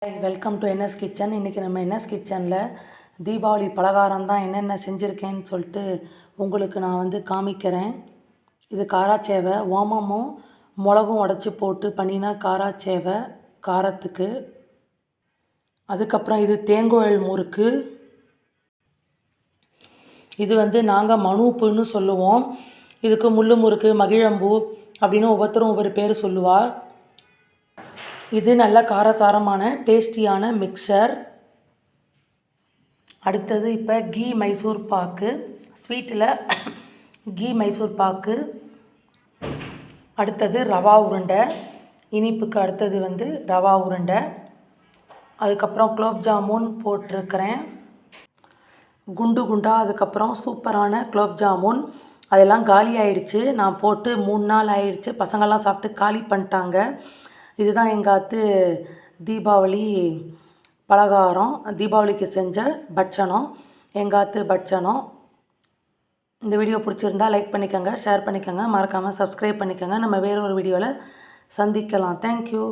Welcome to NS kitchen. இன்றைக்கி நம்ம NS கிச்சனில் தீபாவளி பலகாரம் தான் என்னென்ன செஞ்சுருக்கேன்னு சொல்லிட்டு உங்களுக்கு நான் காமிக்கிறேன். இது காராச்சேவை, ஓமமும் மிளகும் உடச்சி போட்டு பண்ணினா காராச்சேவை காரத்துக்கு. அதுக்கப்புறம் இது தேங்கோயல் முறுக்கு. இது நாங்கள் மணூப்புன்னு சொல்லுவோம். இதுக்கு முள்ளு முறுக்கு, மகிழம்பூ அப்படின்னு ஒவ்வொருத்தரும் ஒவ்வொரு பேர் சொல்லுவாள். இது நல்ல காரசாரமான டேஸ்டியான மிக்சர். அடுத்தது இப்போ கீ மைசூர் பாக்கு, ஸ்வீட்டில் கீ மைசூர் பாக்கு. அடுத்தது ரவா உருண்டை, இனிப்புக்கு அடுத்தது ரவா உருண்டை. அதுக்கப்புறம் குலோப் ஜாமுன் போட்டிருக்கிறேன், குண்டு குண்டா. அதுக்கப்புறம் சூப்பரான குலோப் ஜாமுன். அதெல்லாம் காலி ஆயிடுச்சு, நான் போட்டு 3 நாள் ஆயிடுச்சு. பசங்கள்லாம் சாப்பிட்டு காலி பண்ணிட்டாங்க. இதுதான் எங்கள் தீபாவளி பலகாரம், தீபாவளிக்கு செஞ்ச பட்சணம், எங்கள் பட்சணம். இந்த வீடியோ பிடிச்சிருந்தால் லைக் பண்ணிக்கோங்க, ஷேர் பண்ணிக்கோங்க, மறக்காமல் சப்ஸ்கிரைப் பண்ணிக்கோங்க. நம்ம வேறு ஒரு வீடியோவில் சந்திக்கலாம். தேங்க்யூ.